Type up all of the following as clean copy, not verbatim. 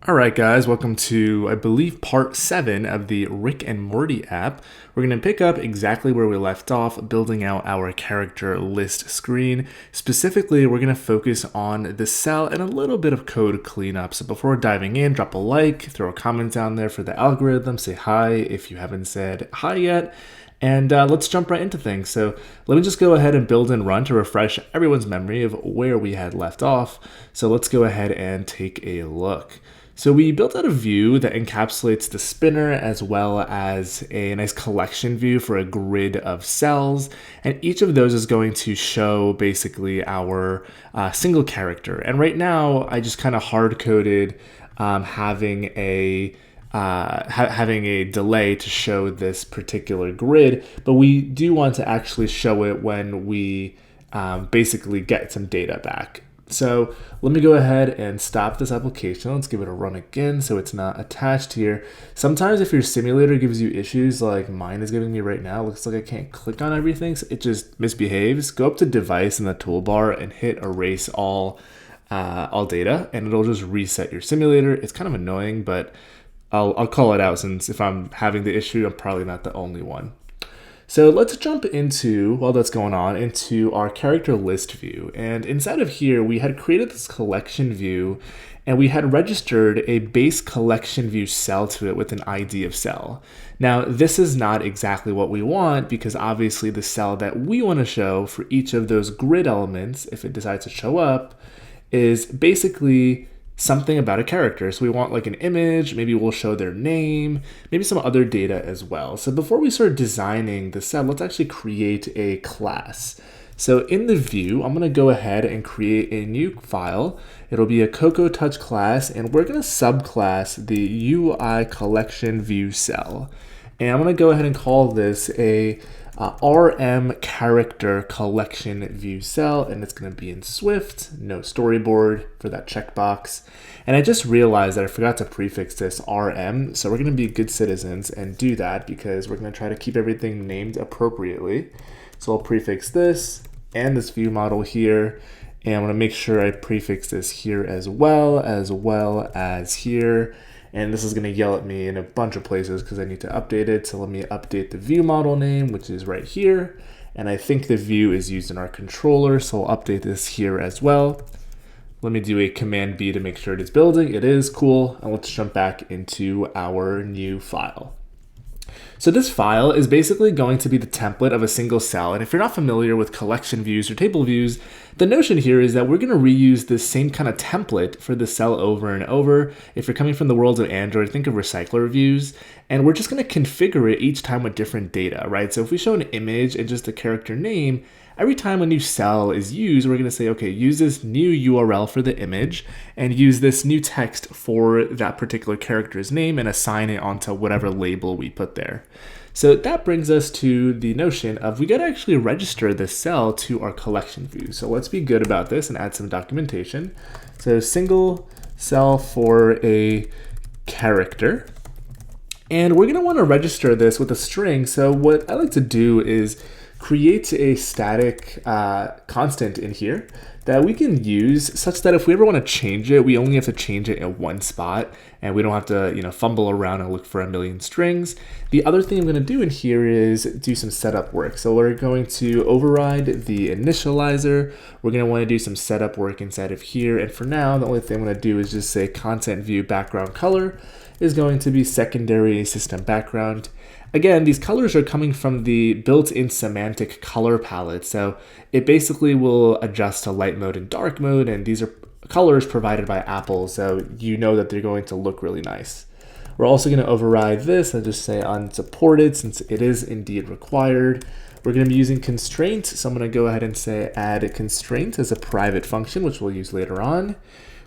Alright guys, welcome to, I believe, part 7 of the Rick and Morty app. We're going to pick up exactly where we left off, building out our character list screen. Specifically, we're going to focus on the cell and a little bit of code cleanup. So before diving in, drop a like, throw a comment down there for the algorithm, say hi if you haven't said hi yet. And let's jump right into things. So let me just go ahead and build and run to refresh everyone's memory of where we had left off. So let's go ahead and take a look. So we built out a view that encapsulates the spinner as well as a nice collection view for a grid of cells. And each of those is going to show basically our single character. And right now I just kind of hard-coded having a delay to show this particular grid, but we do want to actually show it when we basically get some data back. So let me go ahead and stop this application. Let's give it a run again so it's not attached here. Sometimes if your simulator gives you issues like mine is giving me right now, it looks like I can't click on everything, so it just misbehaves. Go up to device in the toolbar and hit erase all data, and it'll just reset your simulator. It's kind of annoying, but I'll call it out since if I'm having the issue, I'm probably not the only one. So let's jump into, while that's going on, into our character list view. And inside of here, we had created this collection view and we had registered a base collection view cell to it with an ID of cell. Now, this is not exactly what we want because obviously the cell that we want to show for each of those grid elements, if it decides to show up, is basically something about a character. So we want like an image, maybe we'll show their name, maybe some other data as well. So before we start designing the cell, let's actually create a class. So in the view, I'm gonna go ahead and create a new file. It'll be a Cocoa Touch class, and we're gonna subclass the UI collection view cell. And I'm gonna go ahead and call this a RM character collection view cell, and it's going to be in Swift, no storyboard for that checkbox. And I just realized that I forgot to prefix this RM, so we're going to be good citizens and do that because we're going to try to keep everything named appropriately. So I'll prefix this and this view model here, and I'm going to make sure I prefix this here as well as here. And this is going to yell at me in a bunch of places because I need to update it. So let me update the view model name, which is right here. And I think the view is used in our controller, so I'll update this here as well. Let me do a Command B to make sure it is building. It is cool. And let's jump back into our new file. So this file is basically going to be the template of a single cell. And if you're not familiar with collection views or table views, the notion here is that we're going to reuse this same kind of template for the cell over and over. If you're coming from the world of Android, think of recycler views. And we're just going to configure it each time with different data, right? So if we show an image and just a character name, every time a new cell is used, we're going to say, okay, use this new URL for the image and use this new text for that particular character's name and assign it onto whatever label we put there. So that brings us to the notion of we got to actually register this cell to our collection view. So let's be good about this and add some documentation. So single cell for a character. And we're going to want to register this with a string. So what I like to do is create a static constant in here that we can use such that if we ever want to change it, we only have to change it in one spot and we don't have to, fumble around and look for a million strings. The other thing I'm going to do in here is do some setup work. So we're going to override the initializer. We're going to want to do some setup work inside of here. And for now, the only thing I'm going to do is just say content view background color is going to be secondary system background. Again, these colors are coming from the built-in semantic color palette. So it basically will adjust to light mode and dark mode. And these are colors provided by Apple. So you know that they're going to look really nice. We're also going to override this and just say unsupported since it is indeed required. We're going to be using constraint. So I'm going to go ahead and say add a constraint as a private function, which we'll use later on.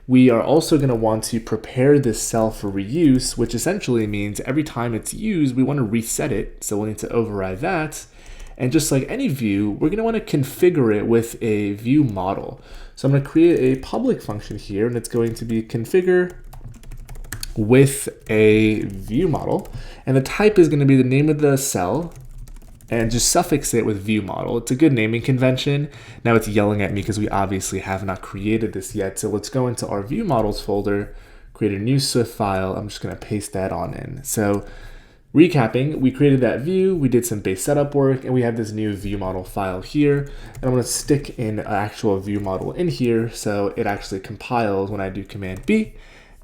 We are also going to want to prepare this cell for reuse, which essentially means every time it's used, we want to reset it. So we'll need to override that. And just like any view, we're going to want to configure it with a view model. So I'm going to create a public function here, and it's going to be configure with a view model. And the type is going to be the name of the cell, and just suffix it with view model. It's a good naming convention. Now it's yelling at me because we obviously have not created this yet. So let's go into our view models folder, create a new Swift file. I'm just going to paste that on in. So recapping, we created that view, we did some base setup work, and we have this new view model file here. And I'm going to stick in an actual view model in here so it actually compiles when I do Command B,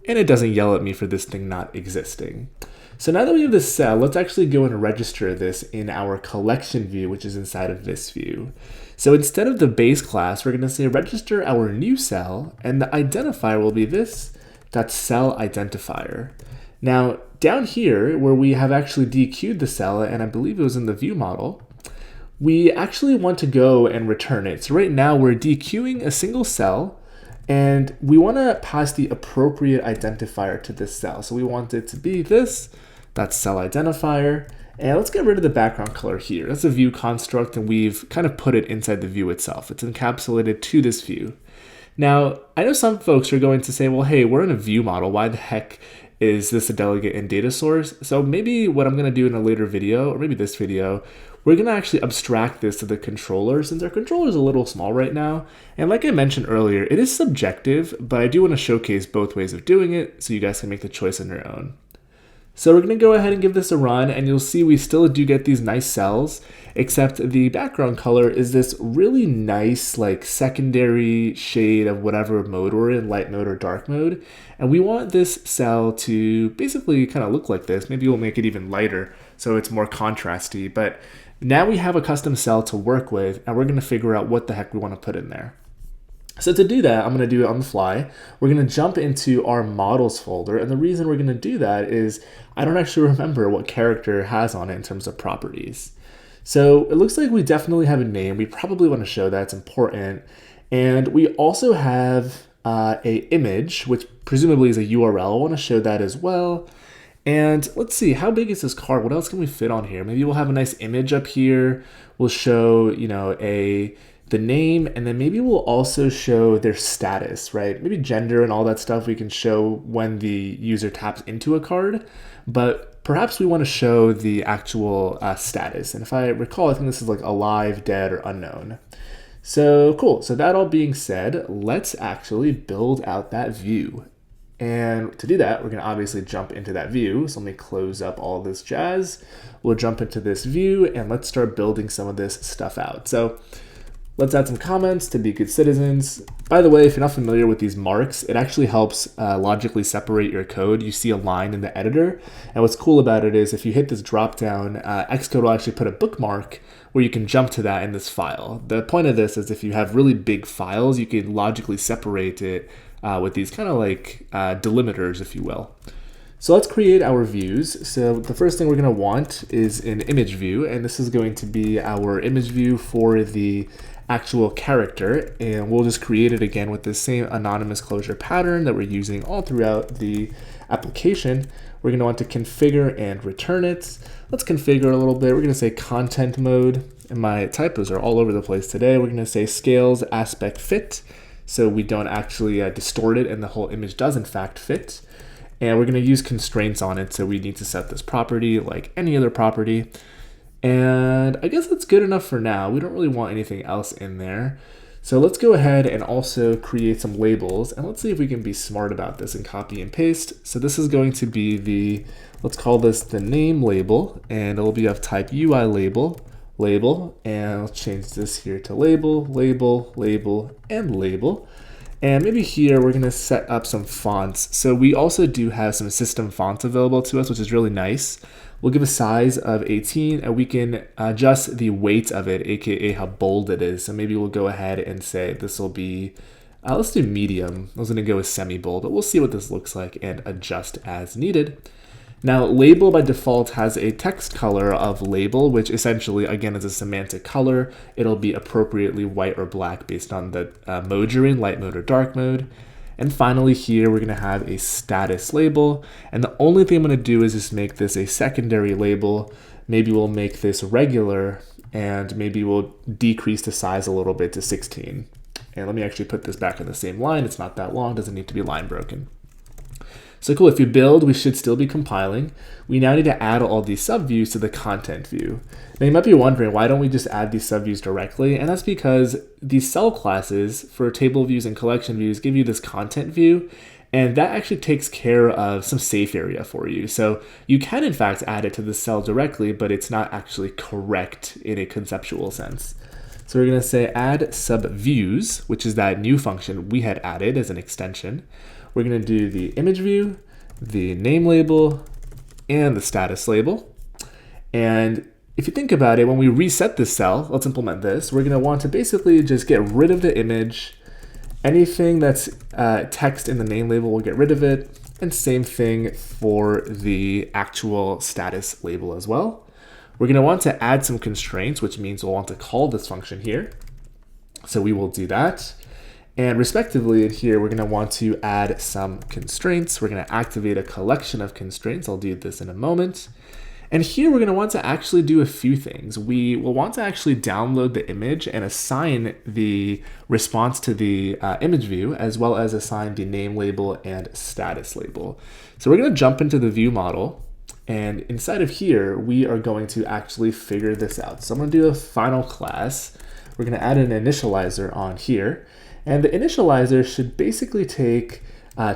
and it doesn't yell at me for this thing not existing. So now that we have this cell, let's actually go and register this in our collection view, which is inside of this view. So instead of the base class, we're going to say register our new cell, and the identifier will be this .cell identifier. Now, down here, where we have actually dequeued the cell, and I believe it was in the view model, we actually want to go and return it. So right now, we're dequeuing a single cell, and we want to pass the appropriate identifier to this cell. So we want it to be this .cell identifier. And let's get rid of the background color here. That's a view construct, and we've kind of put it inside the view itself. It's encapsulated to this view. Now, I know some folks are going to say, well, hey, we're in a view model. Why the heck is this a delegate and data source? So maybe what I'm going to do in a later video, or maybe this video, we're going to actually abstract this to the controller, since our controller is a little small right now. And like I mentioned earlier, it is subjective, but I do want to showcase both ways of doing it so you guys can make the choice on your own. So we're going to go ahead and give this a run, and you'll see we still do get these nice cells, except the background color is this really nice like secondary shade of whatever mode we're in, light mode or dark mode. And we want this cell to basically kind of look like this. Maybe we'll make it even lighter so it's more contrasty. But now we have a custom cell to work with, and we're going to figure out what the heck we want to put in there. So to do that, I'm going to do it on the fly. We're going to jump into our models folder, and the reason we're going to do that is I don't actually remember what character has on it in terms of properties. So it looks like we definitely have a name. We probably want to show that, it's important. And we also have a image, which presumably is a URL. I want to show that as well. And let's see, how big is this card? What else can we fit on here? Maybe we'll have a nice image up here. We'll show, the name, and then maybe we'll also show their status, right? Maybe gender and all that stuff we can show when the user taps into a card, but perhaps we want to show the actual status. And if I recall, I think this is like alive, dead, or unknown. So cool. So that all being said, let's actually build out that view. And to do that, we're going to obviously jump into that view. So let me close up all this jazz. We'll jump into this view, and let's start building some of this stuff out. So let's add some comments to be good citizens. By the way, if you're not familiar with these marks, it actually helps logically separate your code. You see a line in the editor, and what's cool about it is if you hit this drop down, Xcode will actually put a bookmark where you can jump to that in this file. The point of this is if you have really big files, you can logically separate it with these kind of like delimiters, if you will. So let's create our views. So the first thing we're going to want is an image view, and this is going to be our image view for the actual character, and we'll just create it again with the same anonymous closure pattern that we're using all throughout the application. We're going to want to configure and return it. Let's configure a little bit. We're going to say content mode, and my typos are all over the place today. We're going to say scales aspect fit, so we don't actually distort it and the whole image does in fact fit. And we're going to use constraints on it, so we need to set this property like any other property. And I guess that's good enough for now. We don't really want anything else in there. So let's go ahead and also create some labels, and let's see if we can be smart about this and copy and paste. So this is going to be let's call this the name label, and it'll be of type UI label, and I'll change this here to label, label, label, and label. And maybe here we're going to set up some fonts. So we also do have some system fonts available to us, which is really nice. We'll give a size of 18, and we can adjust the weight of it, aka how bold it is. So maybe we'll go ahead and say this will be, let's do medium. I was going to go with semi-bold, but we'll see what this looks like and adjust as needed. Now, label by default has a text color of label, which essentially, again, is a semantic color. It'll be appropriately white or black based on the mode you're in, light mode or dark mode. And finally here, we're gonna have a status label. And the only thing I'm gonna do is just make this a secondary label. Maybe we'll make this regular, and maybe we'll decrease the size a little bit to 16. And let me actually put this back in the same line. It's not that long, doesn't need to be line broken. So cool, if you build, we should still be compiling. We now need to add all these subviews to the content view. Now you might be wondering, why don't we just add these subviews directly? And that's because these cell classes for table views and collection views give you this content view, And that actually takes care of some safe area for you. So you can in fact add it to the cell directly, but it's not actually correct in a conceptual sense. So we're going to say add subviews, which is that new function we had added as an extension. We're going to do the image view, the name label, and the status label. And if you think about it, when we reset this cell, let's implement this, we're going to want to basically just get rid of the image. Anything that's text in the name label, we'll get rid of it. And same thing for the actual status label as well. We're going to want to add some constraints, which means we'll want to call this function here. So we will do that. And respectively in here, we're going to want to add some constraints. We're going to activate a collection of constraints. I'll do this in a moment. And here we're going to want to actually do a few things. We will want to actually download the image and assign the response to the image view, as well as assign the name label and status label. So we're going to jump into the view model. And inside of here, we are going to actually figure this out. So I'm going to do a final class. We're going to add an initializer on here. And the initializer should basically take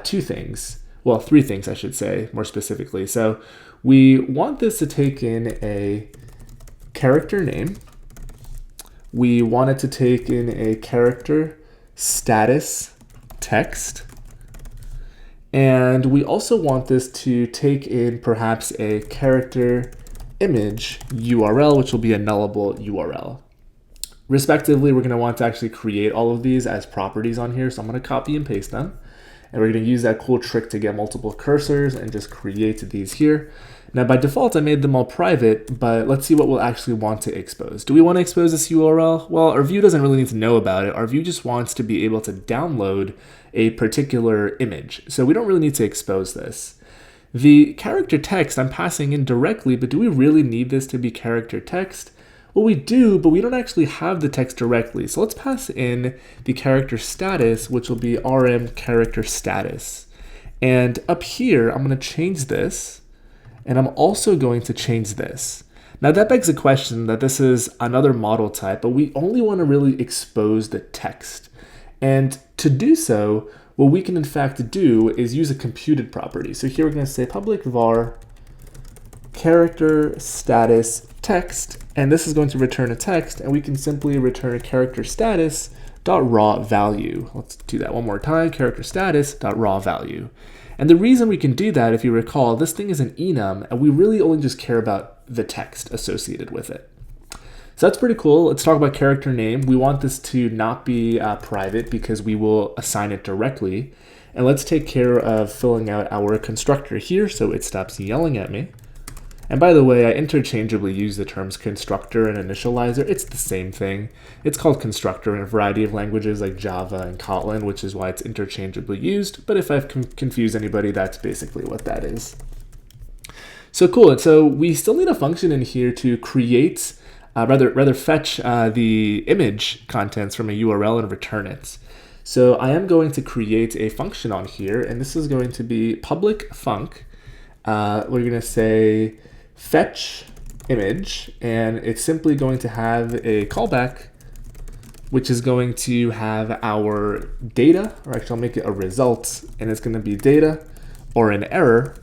two things. Well, three things, I should say, more specifically. So we want this to take in a character name. We want it to take in a character status text. And we also want this to take in perhaps a character image URL, which will be a nullable URL. Respectively, we're going to want to actually create all of these as properties on here. So I'm going to copy and paste them. And we're going to use that cool trick to get multiple cursors and just create these here. Now by default, I made them all private, but let's see what we'll actually want to expose. Do we want to expose this URL? Well, our view doesn't really need to know about it. Our view just wants to be able to download a particular image. So we don't really need to expose this. The character text I'm passing in directly, but do we really need this to be character text? Well, we do, but we don't actually have the text directly. So let's pass in the character status, which will be rm character status. And up here, I'm going to change this, and I'm also going to change this. Now that begs the question that this is another model type, but we only want to really expose the text. And to do so, what we can in fact do is use a computed property. So here we're going to say public var character status text, and this is going to return a text, and we can simply return a character status dot raw value. Let's do that one more time, character status dot raw value. And the reason we can do that, if you recall, this thing is an enum, and we really only just care about the text associated with it. So that's pretty cool. Let's talk about character name. We want this to not be private because we will assign it directly. And let's take care of filling out our constructor here so it stops yelling at me. And by the way, I interchangeably use the terms constructor and initializer. It's the same thing. It's called constructor in a variety of languages like Java and Kotlin, which is why it's interchangeably used. But if I've confused anybody, that's basically what that is. So cool. And so we still need a function in here to create, rather fetch the image contents from a URL and return it. So I am going to create a function on here, and this is going to be public func. We're going to say fetch image, and it's simply going to have a callback, which is going to have our data, or actually I'll make it a result, and it's going to be data or an error.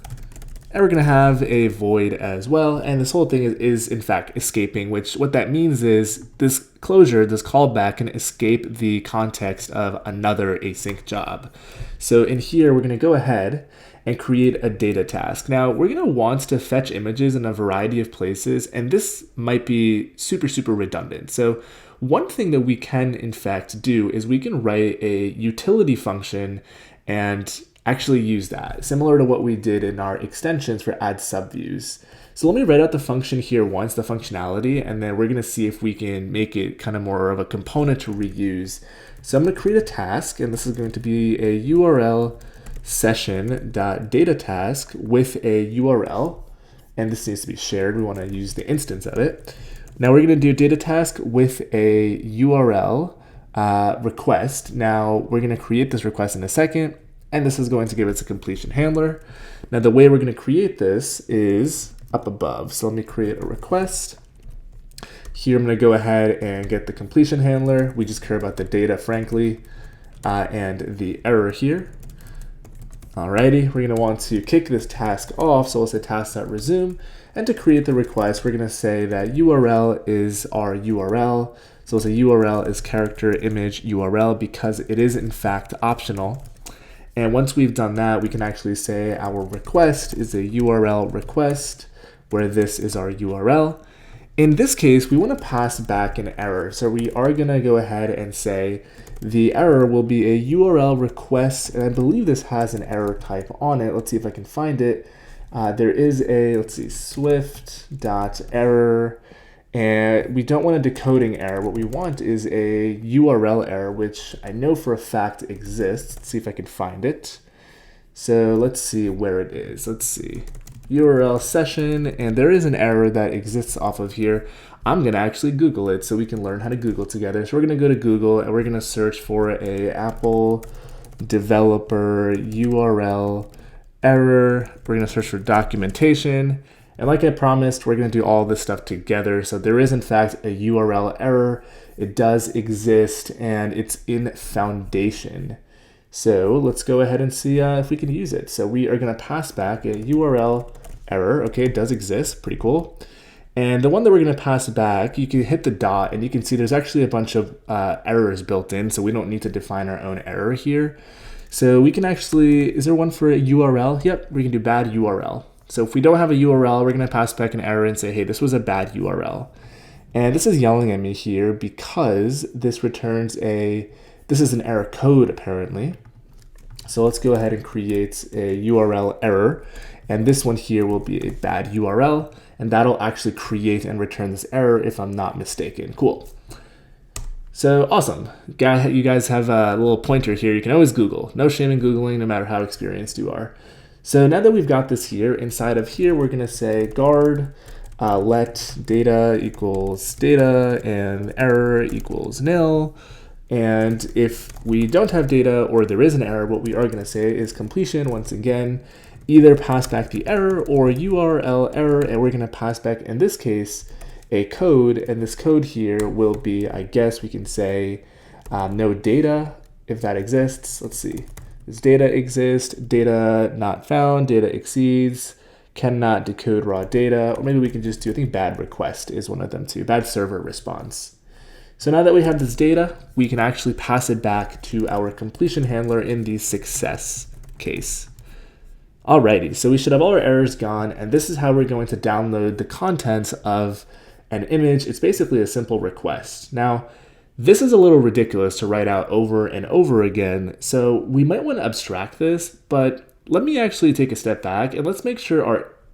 And we're going to have a void as well. And this whole thing is in fact escaping, which what that means is this closure, this callback can escape the context of another async job. So in here, we're going to go ahead and create a data task. Now we're going to want to fetch images in a variety of places, and this might be super redundant. So one thing that we can in fact do is we can write a utility function and actually use that, similar to what we did in our extensions for add subviews. So let me write out the function here once, the functionality, and then we're going to see if we can make it kind of more of a component to reuse. So I'm going to create a task, and this is going to be a URL session.dataTask with a URL, and this needs to be shared. We want to use the instance of it. Now we're going to do data task with a URL request. Now we're going to create this request in a second, and this is going to give us a completion handler. Now the way we're going to create this is up above. So let me create a request. Here I'm going to go ahead and get the completion handler. We just care about the data, frankly, and the error here. Alrighty, we're going to want to kick this task off. So we'll say task.resume. And to create the request, we're going to say that URL is our URL. So we'll say URL is character image URL because it is in fact optional. And once we've done that, we can actually say our request is a URL request where this is our URL. In this case, we want to pass back an error. So we are going to go ahead and say the error will be a URL request. And I believe this has an error type on it. Let's see if I can find it. There is a, let's see, swift.error. And we don't want a decoding error. What we want is a URL error, which I know for a fact exists. Let's see if I can find it. So let's see where it is. Let's see. URL session, and there is an error that exists off of here. I'm gonna actually Google it so we can learn how to Google together. So we're gonna go to Google and we're gonna search for a Apple developer URL error. We're gonna search for documentation. And like I promised, we're gonna do all this stuff together. So there is in fact a URL error. It does exist and it's in Foundation. So let's go ahead and see if we can use it. So we are going to pass back a URL error. Okay, it does exist. Pretty cool. And the one that we're going to pass back, you can hit the dot and you can see there's actually a bunch of errors built in. So we don't need to define our own error here. So we can actually, is there one for a URL? Yep, we can do bad URL. So if we don't have a URL, we're going to pass back an error and say, hey, this was a bad URL. And this is yelling at me here because this returns this is an error code apparently. So let's go ahead and create a URL error. And this one here will be a bad URL. And that'll actually create and return this error if I'm not mistaken. Cool. So awesome. You guys have a little pointer here. You can always Google. No shame in Googling, no matter how experienced you are. So now that we've got this here, inside of here, we're going to say guard let data equals data and error equals nil. And if we don't have data or there is an error, what we are going to say is completion, once again, either pass back the error or URL error, and we're going to pass back, in this case, a code. And this code here will be, I guess we can say, no data, if that exists. Let's see. Does data exist? Data not found, data exceeds, cannot decode raw data, or maybe we can just do, I think bad request is one of them too, bad server response. So now that we have this data, we can actually pass it back to our completion handler in the success case. Alrighty, so we should have all our errors gone, and this is how we're going to download the contents of an image. It's basically a simple request. Now, this is a little ridiculous to write out over and over again, so we might want to abstract this, but let me actually take a step back and let's make sure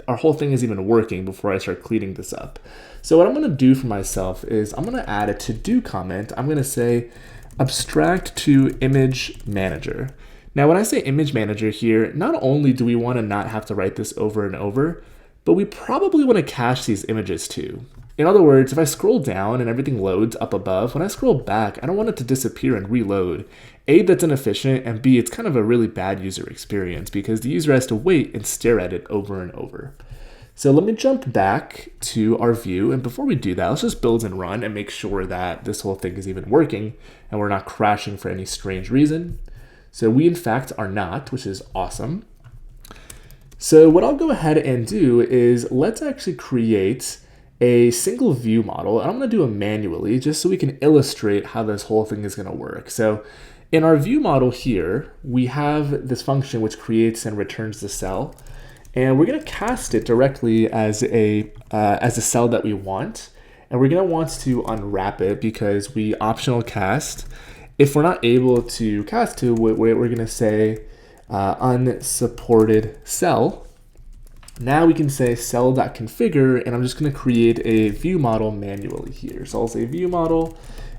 our whole thing is even working before I start cleaning this up. So what I'm going to do for myself is I'm going to add a to-do comment. I'm going to say abstract to image manager. Now, when I say image manager here, not only do we want to not have to write this over and over, but we probably want to cache these images too. In other words, if I scroll down and everything loads up above, when I scroll back, I don't want it to disappear and reload. A, that's inefficient, and B, it's kind of a really bad user experience because the user has to wait and stare at it over and over. So let me jump back to our view, and before we do that, let's just build and run and make sure that this whole thing is even working and we're not crashing for any strange reason. So we in fact are not, which is awesome. So what I'll go ahead and do is let's actually create a single view model, and I'm going to do it manually just so we can illustrate how this whole thing is going to work. So in our view model here, we have this function which creates and returns the cell, and we're going to cast it directly as a cell that we want, and we're going to want to unwrap it because we optional cast. If we're not able to cast to, we're going to say unsupported cell. Now we can say cell.configure, and I'm just going to create a view model manually here. So I'll say view model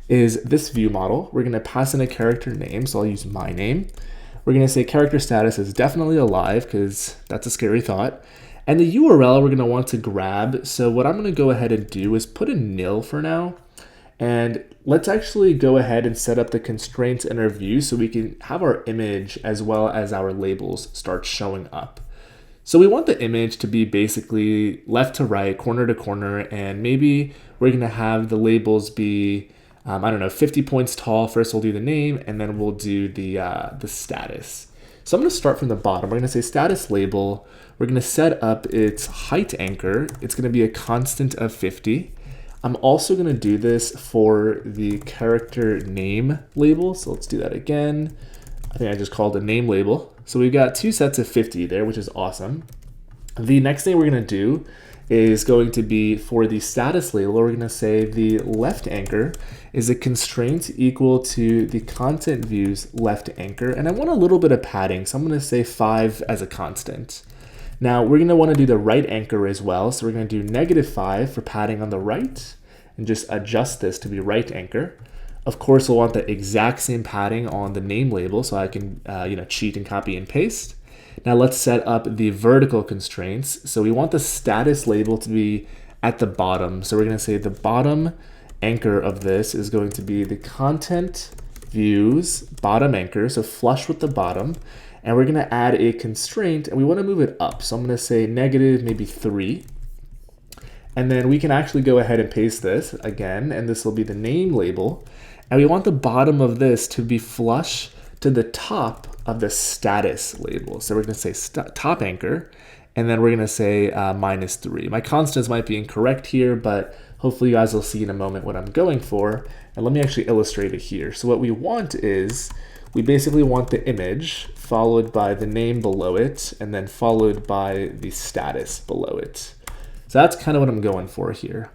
is this view model. We're going to pass in a character name, so I'll use my name. We're going to say character status is definitely alive because that's a scary thought. And the URL we're going to want to grab. So what I'm going to go ahead and do is put a nil for now. And let's actually go ahead and set up the constraints in our view so we can have our image as well as our labels start showing up. So we want the image to be basically left to right, corner to corner, and maybe we're going to have the labels be, I don't know, 50 points tall. First we'll do the name, and then we'll do the status. So I'm going to start from the bottom. We're going to say status label. We're going to set up its height anchor. It's going to be a constant of 50. I'm also going to do this for the character name label. So let's do that again. I think I just called a name label. So we've got two sets of 50 there, which is awesome. The next thing we're going to do is going to be for the status label, we're going to say the left anchor is a constraint equal to the content view's left anchor. And I want a little bit of padding, so I'm going to say 5 as a constant. Now we're going to want to do the right anchor as well. So we're going to do -5 for padding on the right and just adjust this to be right anchor. Of course, we'll want the exact same padding on the name label so I can cheat and copy and paste. Now let's set up the vertical constraints. So we want the status label to be at the bottom. So we're going to say the bottom anchor of this is going to be the content views bottom anchor, so flush with the bottom. And we're going to add a constraint and we want to move it up. So I'm going to say negative maybe 3. And then we can actually go ahead and paste this again, and this will be the name label. And we want the bottom of this to be flush to the top of the status label. So we're going to say top anchor, and then we're going to say -3. My constants might be incorrect here, but hopefully you guys will see in a moment what I'm going for. And let me actually illustrate it here. So what we want is, we basically want the image followed by the name below it, and then followed by the status below it. So that's kind of what I'm going for here.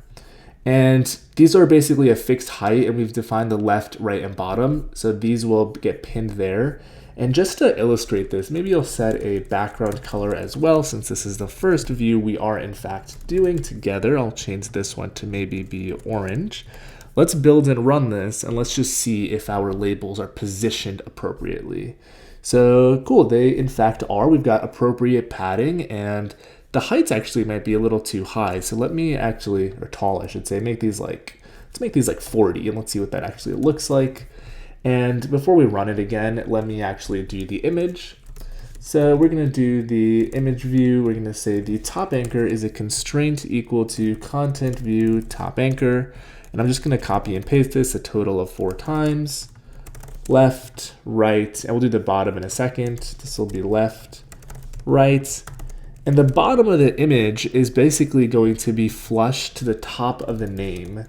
And these are basically a fixed height, and we've defined the left, right, and bottom. So these will get pinned there. And just to illustrate this, maybe you'll set a background color as well, since this is the first view we are in fact doing together. I'll change this one to maybe be orange. Let's build and run this, and let's just see if our labels are positioned appropriately. So cool, they in fact are. We've got appropriate padding, and the heights actually might be a little too high. So let me actually, or tall I should say, let's make these like 40, and let's see what that actually looks like. And before we run it again, let me actually do the image. So we're going to do the image view. We're going to say the top anchor is a constraint equal to content view top anchor. And I'm just going to copy and paste this a total of 4 times. Left, right, and we'll do the bottom in a second. This will be left, right. And the bottom of the image is basically going to be flush to the top of the name.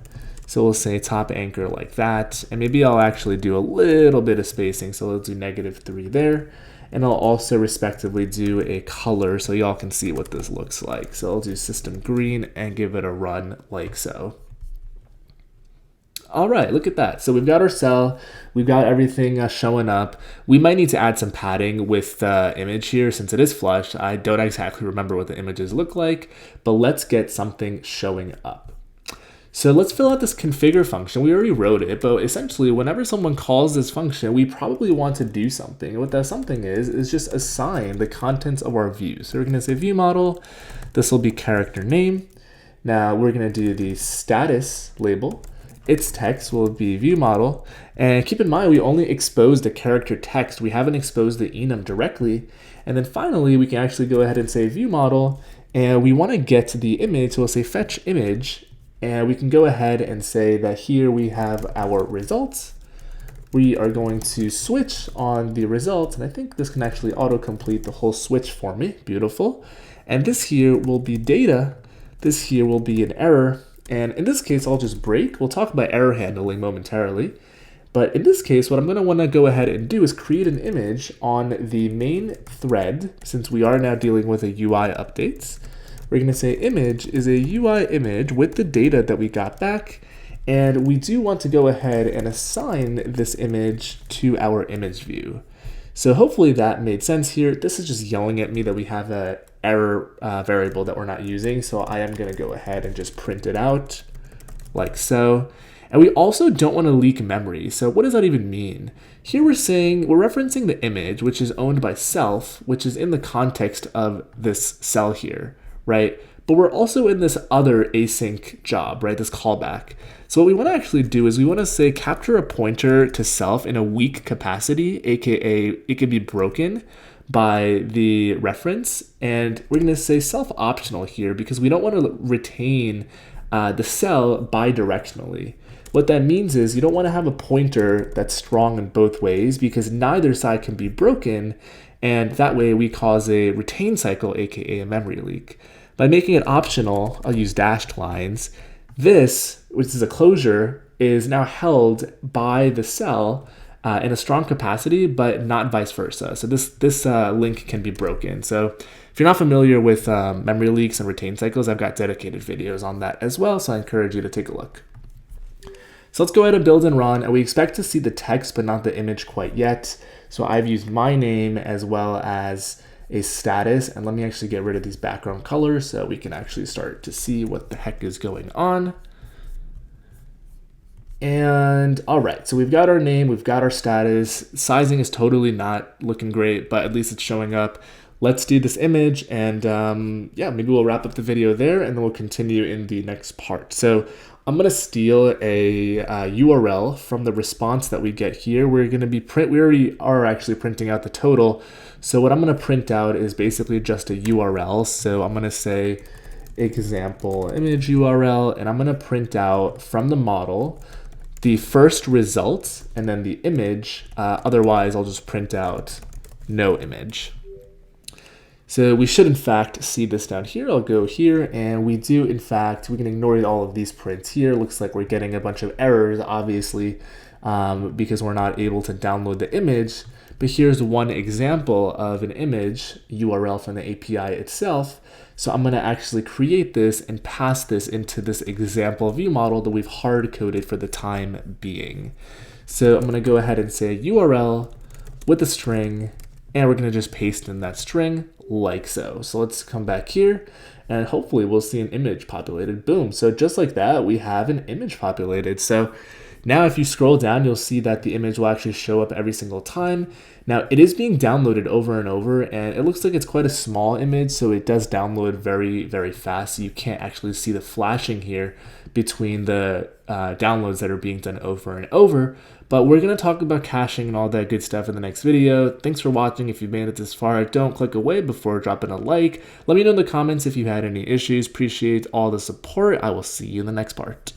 So we'll say top anchor like that. And maybe I'll actually do a little bit of spacing. So let's do -3 there. And I'll also respectively do a color so y'all can see what this looks like. So I'll do system green and give it a run like so. All right, look at that. So we've got our cell, we've got everything showing up. We might need to add some padding with the image here since it is flush. I don't exactly remember what the images look like, but let's get something showing up. So let's fill out this configure function. We already wrote it, but essentially whenever someone calls this function, we probably want to do something. And what that something is just assign the contents of our view. So we're going to say view model. This will be character name. Now we're going to do the status label. Its text will be view model. And keep in mind, we only exposed the character text. We haven't exposed the enum directly. And then finally, we can actually go ahead and say view model. And we want to get to the image. So we'll say fetch image. And we can go ahead and say that here we have our results. We are going to switch on the results. And I think this can actually autocomplete the whole switch for me. Beautiful. And this here will be data. This here will be an error. And in this case, I'll just break. We'll talk about error handling momentarily. But in this case, what I'm going to want to go ahead and do is create an image on the main thread, since we are now dealing with a UI updates. We're going to say image is a UI image with the data that we got back. And we do want to go ahead and assign this image to our image view. So hopefully that made sense here. This is just yelling at me that we have an error variable that we're not using. So I am going to go ahead and just print it out like so. And we also don't want to leak memory. So what does that even mean? Here we're referencing the image, which is owned by self, which is in the context of this cell here, right? But we're also in this other async job, right? This callback. So what we want to actually do is we want to say capture a pointer to self in a weak capacity, aka it could be broken by the reference. And we're going to say self optional here because we don't want to retain the cell bidirectionally. What that means is you don't want to have a pointer that's strong in both ways because neither side can be broken. And that way we cause a retain cycle, aka a memory leak. By making it optional, I'll use dashed lines. This, which is a closure, is now held by the cell in a strong capacity, but not vice versa. So this link can be broken. So if you're not familiar with memory leaks and retain cycles, I've got dedicated videos on that as well, so I encourage you to take a look. So let's go ahead and build and run, and we expect to see the text but not the image quite yet. So I've used my name as well as a status, and let me actually get rid of these background colors so we can actually start to see what the heck is going on. And all right, so we've got our name, we've got our status. Sizing is totally not looking great, but at least it's showing up. Let's do this image, and yeah, maybe we'll wrap up the video there, and then we'll continue in the next part. So I'm gonna steal a URL from the response that we get here. We already are actually printing out the total. So what I'm gonna print out is basically just a URL. So I'm gonna say example image URL, and I'm gonna print out from the model the first result and then the image. Otherwise, I'll just print out no image. So we should in fact see this down here. I'll go here, and we do in fact, we can ignore all of these prints here. Looks like we're getting a bunch of errors, obviously, because we're not able to download the image. But here's one example of an image URL from the API itself. So I'm gonna actually create this and pass this into this example view model that we've hard coded for the time being. So I'm gonna go ahead and say URL with a string, and we're gonna just paste in that string like so. So let's come back here, and hopefully we'll see an image populated. Boom. So just like that, we have an image populated. So now if you scroll down, you'll see that the image will actually show up every single time. Now it is being downloaded over and over, and it looks like it's quite a small image, so it does download very, very fast. So you can't actually see the flashing here between the downloads that are being done over and over. But we're going to talk about caching and all that good stuff in the next video. Thanks for watching. If you've made it this far, don't click away before dropping a like. Let me know in the comments if you had any issues. Appreciate all the support. I will see you in the next part.